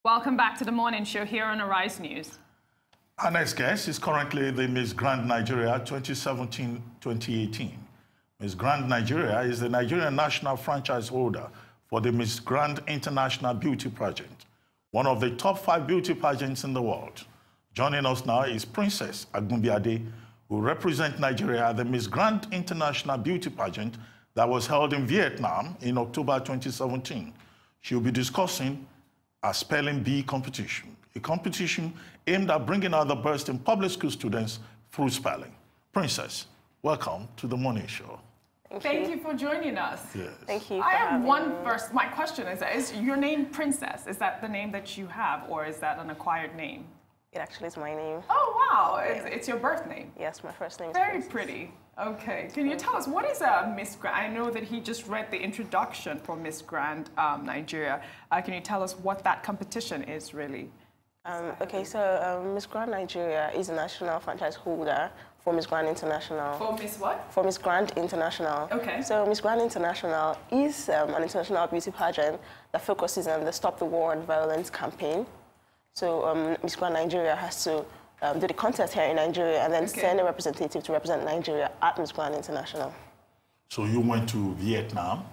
Welcome back to the morning show here on Arise News. Our next guest is currently the Miss Grand Nigeria 2017-2018. Miss Grand Nigeria is the Nigerian national franchise holder for the Miss Grand International Beauty Pageant, one of the top 5 beauty pageants in the world. Joining us now is Princess Agunbiade, who represents Nigeria at the Miss Grand International Beauty Pageant that was held in Vietnam in October 2017. She will be discussing a spelling bee competition, a competition aimed at bringing out the best in public school students through spelling. Princess, welcome to the morning show. Thank you for joining us. Yes. Thank you. I have my question is your name Princess? Is that the name that you have, or is that an acquired name? It actually is my name. Oh, wow. It's your birth name? Yes, my first name is Very Princess. pretty. Okay. Can you tell us, what is a Miss Grand? I know that he just read the introduction for Miss Grand Nigeria. Can you tell us what that competition is, really? Okay, so Miss Grand Nigeria is a national franchise holder for Miss Grand International. For Miss what? For Miss Grand International. Okay. So Miss Grand International is an international beauty pageant that focuses on the Stop the War on Violence campaign. So Miss Grand Nigeria has to do the contest here in Nigeria and then send a representative to represent Nigeria at Miss Grand International. So you went to Vietnam.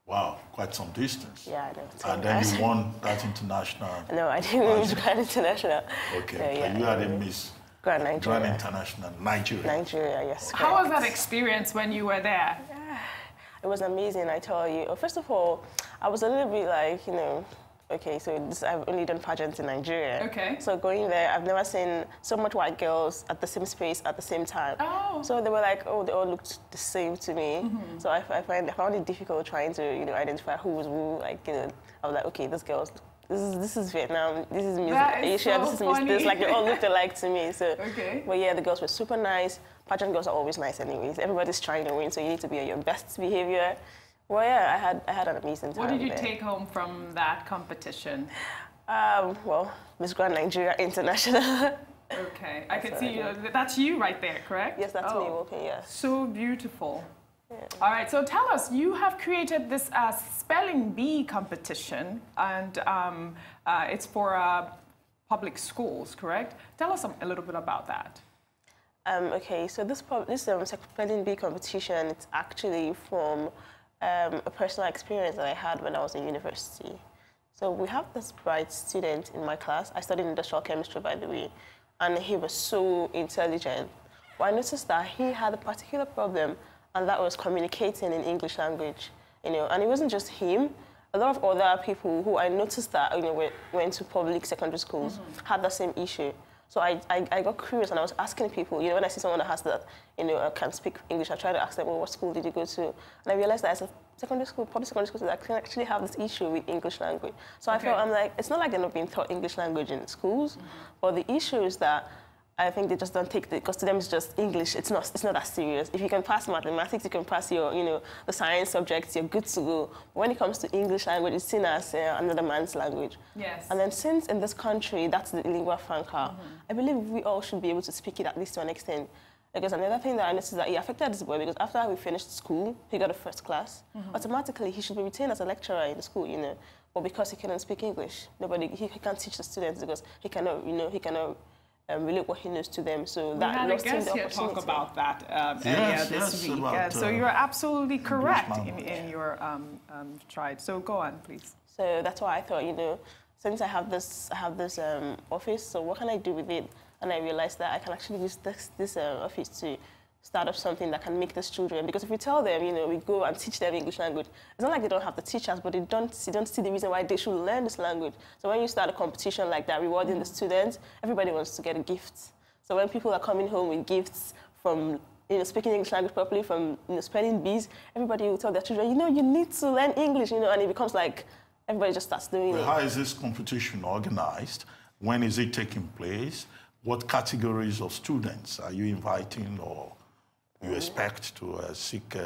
Wow, quite some distance. Yeah, I know. And then you won that international. No, I didn't win Miss Grand International. Okay, So, yeah, you had a Miss Grand Nigeria. Grand International Nigeria. Nigeria, yes. How was correct. that experience when you were there? It was amazing, I tell you. First of all, I was a little bit like, okay, so I've only done pageants in Nigeria. Okay. So going there, I've never seen so much white girls at the same space at the same time. Oh. So they were like, oh, they all looked the same to me. Mm-hmm. So I found it difficult trying to, identify who was who. Like, I was like, okay, this is Vietnam, this is Miss Asia, this is Miss this. Like, they all looked alike to me. So, but yeah, the girls were super nice. Pageant girls are always nice anyways. Everybody's trying to win, so you need to be at your best behavior. Well, yeah, I had an amazing time. What did you take home from that competition? Well, Miss Grand Nigeria International. Okay, I can see that's you right there, correct? Yes, that's me walking, yes. So beautiful. Yeah. All right, so tell us, you have created this spelling bee competition, and it's for public schools, correct? Tell us a little bit about that. Okay, so this spelling bee competition, it's actually from a personal experience that I had when I was in university. So we have this bright student in my class. I studied industrial chemistry, by the way, and he was so intelligent. But I noticed that he had a particular problem, and that was communicating in English language. And it wasn't just him. A lot of other people who I noticed that went to public secondary schools had the same issue. So I got curious, and I was asking people, when I see someone that has that, can speak English, I try to ask them, well, what school did you go to? And I realized that as a secondary school, public secondary schools, I can actually have this issue with English language. So I felt, I'm like, it's not like they're not being taught English language in schools, but the issue is that I think they just don't take it, because to them it's just English. It's not that serious. If you can pass mathematics, you can pass your, the science subjects, you're good to go. But when it comes to English language, it's seen as another man's language. Yes. And then since in this country, that's the lingua franca, I believe we all should be able to speak it at least to an extent. Because another thing that I noticed is that he affected this boy, because after we finished school, he got a first class. Automatically, he should be retained as a lecturer in the school, But because he cannot speak English, he can't teach the students because he cannot, relate what he knows to them. So that lost him the opportunity. We had a guest here talk about that earlier this week. So you're absolutely correct in your stride. So go on, please. So that's why I thought, since I have this office, so what can I do with it? And I realized that I can actually use this office to start up something that can make these children, because if we tell them, we go and teach them English language, it's not like they don't have the teachers, but they don't see the reason why they should learn this language. So when you start a competition like that, rewarding the students, everybody wants to get a gift. So when people are coming home with gifts from speaking English language properly, from spelling bees, everybody will tell their children, you need to learn English, and it becomes like everybody just starts doing it. How is this competition organized? When is it taking place? What categories of students are you inviting, or you expect to seek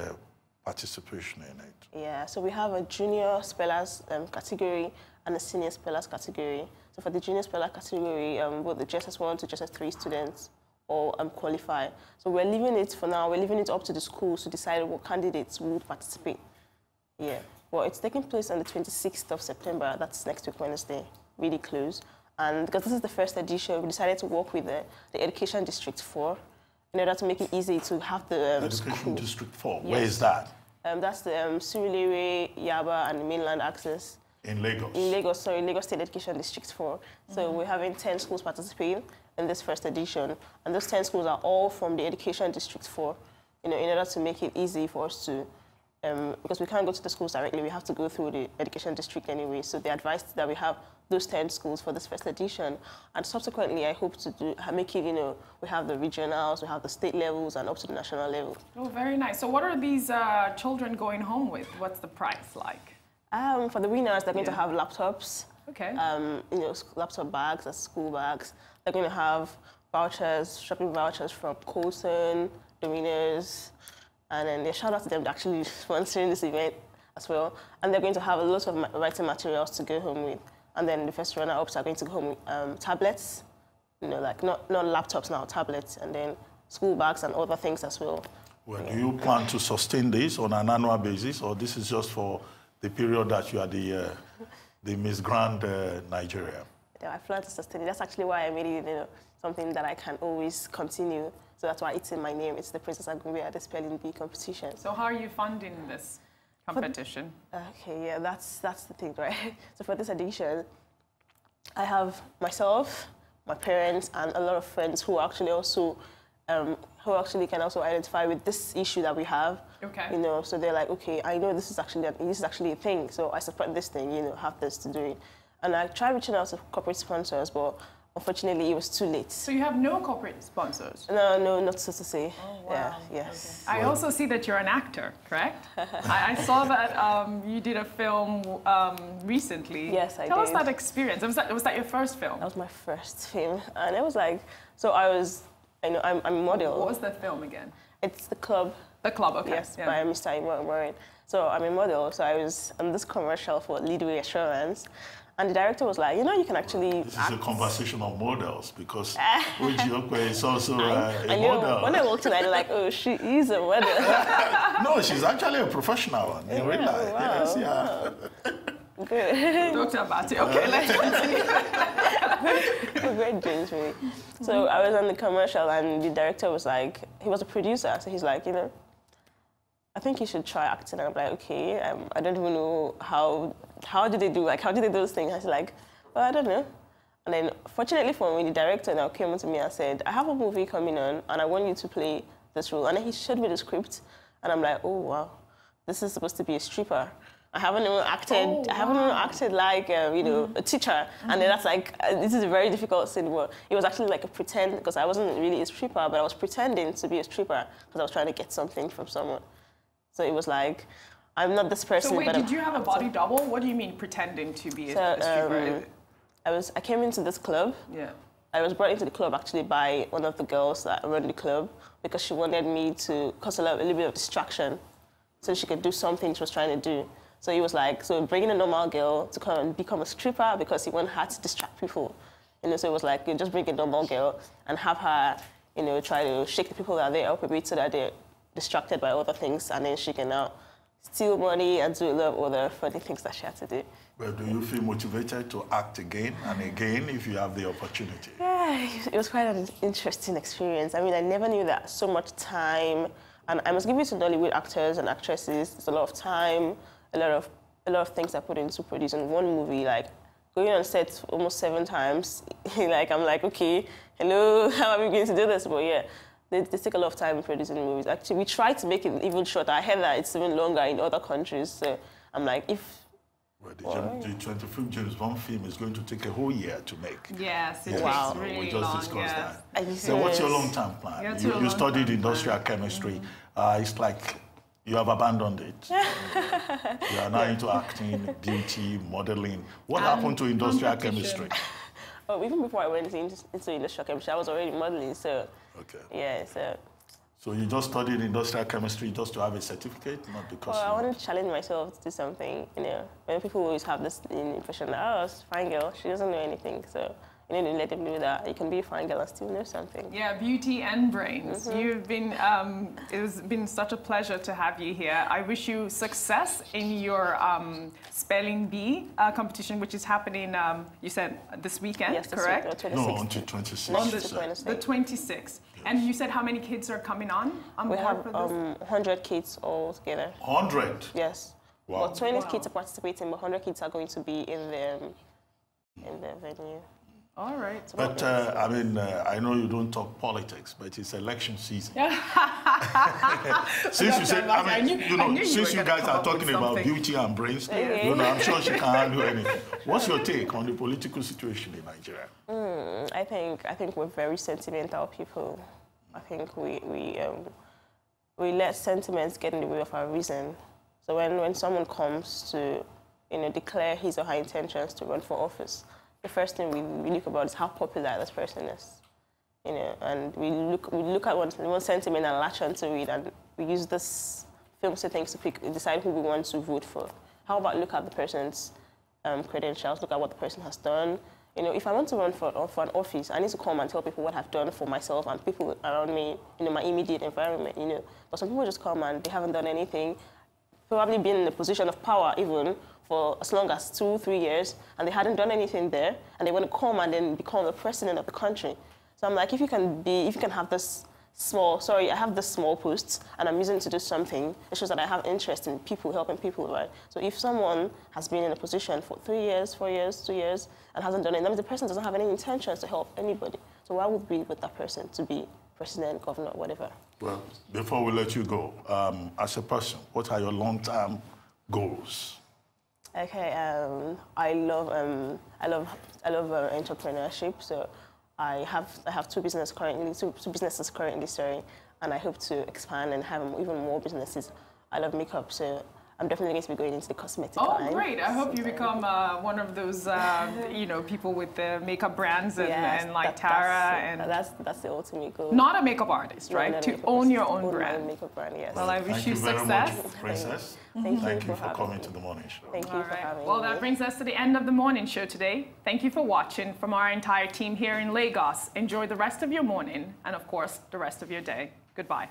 participation in it? Yeah, so we have a junior spellers category and a senior spellers category. So for the junior speller category, both the JSS1 to JSS3 students all qualify. So we're leaving it for now, we're leaving it up to the schools to decide what candidates would participate. Yeah, well, it's taking place on the 26th of September, that's next week, Wednesday. really close. And because this is the first edition, we decided to work with the Education District 4 in order to make it easy to have the Education District 4, yes. Where is that? That's the Surulere, Yaba, and the mainland access. In Lagos? In Lagos, sorry, Lagos State Education District 4. So we're having 10 schools participating in this first edition. And those 10 schools are all from the Education District 4, in order to make it easy for us to, because we can't go to the schools directly, we have to go through the Education District anyway. So they advised that we have those 10 schools for this first edition. And subsequently, I hope to make it, we have the regionals, we have the state levels, and up to the national level. Oh, very nice. So what are these children going home with? What's the price like? For the winners, they're going to have laptops. Okay. Laptop bags, school bags. They're going to have vouchers, shopping vouchers from Colson, the winners, and then shout out to them actually sponsoring this event as well. And they're going to have a lot of writing materials to go home with. And then the first runner-ups are going to go home with tablets, like not laptops now, tablets, and then school bags and other things as well. Well, do you plan to sustain this on an annual basis, or this is just for the period that you are the Miss Grand Nigeria? Yeah, I plan to sustain it. That's actually why I made it, something that I can always continue. So that's why it's in my name. It's the Princess Agunbiade Spelling Bee competition. So how are you funding this competition? Okay, yeah, that's the thing, right? So for this edition, I have myself, my parents, and a lot of friends who actually also, can also identify with this issue that we have. Okay. So they're like, okay, I know this is actually a thing, so I support this thing, have this to do it. And I tried reaching out to corporate sponsors, but unfortunately, it was too late. So you have no corporate sponsors? No, not so to say. Oh, wow. Yeah, yes. Okay. I also see that you're an actor, correct? I saw that you did a film recently. Yes, I did. Tell us that experience. Was that your first film? That was my first film. And it was like, so I'm a model. What was that film again? It's The Club. The Club, okay. Yes, yeah. By Mr. Imran. So I'm a model, so I was on this commercial for Leadway Assurance. And the director was like, you can actually This is a conversation of models, because Ujiokwe is also a model. When I walked in, I was like, oh, she is a model. No, she's actually a professional one, in real life. Wow, Yes, yeah. Wow. Good. Dr. Abati, okay, let's continue. Great dreams, really. So I was on the commercial, and the director was like, he was a producer, so he's like, I think you should try acting. And I'm like, okay, I don't even know how did they do those things? I was like, well, I don't know. And then, fortunately for me, the director now came to me and said, I have a movie coming on, and I want you to play this role. And then he showed me the script, and I'm like, oh, wow, this is supposed to be a stripper. I haven't even acted. Oh, wow. I haven't even acted like a teacher. And then that's like, this is a very difficult scene. But it was actually like a pretend, because I wasn't really a stripper, but I was pretending to be a stripper because I was trying to get something from someone. So it was like, I'm not this person. So wait, but did you have a body double? What do you mean pretending to be a stripper? I came into this club. Yeah. I was brought into the club actually by one of the girls that run the club, because she wanted me to cause a little bit of distraction so she could do something she was trying to do. So he was like, so bringing a normal girl to come and become a stripper because he wanted her to distract people. So it was like, you just bring a normal girl and have her, try to shake the people that are there up a bit so that they're distracted by other things, and then she can now steal money and do a lot of other funny things that she had to do. Well, do you feel motivated to act again and again if you have the opportunity? Yeah, it was quite an interesting experience. I mean, I never knew that so much time, and I must give it to Nollywood actors and actresses. It's a lot of time, a lot of things I put into producing one movie. Like going on set almost 7 times. Like I'm like, okay, hello, how are we going to do this? But yeah. They take a lot of time in producing movies. Actually, we try to make it even shorter. I heard that it's even longer in other countries. So I'm like, Well, the 25th James Bond film is going to take a whole year to make. Yes, it Wow. takes really We just long, discussed yes. that. So what's your long-term plan? You studied industrial chemistry. It's like you have abandoned it. You are now into acting, beauty, modeling. What happened to industrial chemistry? Oh, even before I went into industrial chemistry, I was already modeling. So Okay. yeah, So you just studied industrial chemistry just to have a certificate, not because I wanted to challenge myself to do something. When people always have this impression that, oh, it's a fine girl, she doesn't know anything. So you need to let them know that you can be a fine girl and still know something. Yeah, beauty and brains. You've been, it has been such a pleasure to have you here. I wish you success in your Spelling Bee competition, which is happening, you said, this weekend, Yes, this correct? weekend, No, until 26th. On the 26th. And you said how many kids are coming on We board have for this? 100 kids all together. 100? Yes. Wow. Well, 20 kids are participating, but 100 kids are going to be in the venue. All right. But, I mean, I know you don't talk politics, but it's election season. Since you said, I mean, since you guys are talking about beauty and brains, you know, I'm sure she can handle anything. What's your take on the political situation in Nigeria? I think we're very sentimental people. I think we let sentiments get in the way of our reason. So when someone comes to, declare his or her intentions to run for office, the first thing we look about is how popular this person is, and we look at one sentiment and latch onto it, and we use this films things to decide who we want to vote for. How about look at the person's credentials, look at what the person has done. If I want to run for an office, I need to come and tell people what I've done for myself and people around me, my immediate environment, But some people just come and they haven't done anything, probably been in a position of power even for as long as 2-3 years, and they hadn't done anything there, and they want to come and then become the president of the country. So I'm like, if you can have this I have this small posts, and I'm using it to do something, it shows that I have interest in people, helping people, right? So if someone has been in a position for 3 years, 4 years, 2 years, and hasn't done it, that means the person doesn't have any intentions to help anybody. So why would we with that person to be president, governor, whatever? Well, before we let you go, as a person, what are your long-term goals? Okay, I love entrepreneurship. So I have two businesses currently, sorry, and I hope to expand and have even more businesses. I love makeup, so I'm definitely going to be going into the cosmetic line. Oh, great! I hope you become one of those, people with the makeup brands and like Tara. That's the ultimate goal. Not a makeup artist, right? No, to own your own brand. Makeup brand, yes. Well, I wish you very success. Much, Princess. Thank you for coming to the morning show. Thank you for having me. Well, that brings us to the end of the morning show today. Thank you for watching from our entire team here in Lagos. Enjoy the rest of your morning and, of course, the rest of your day. Goodbye.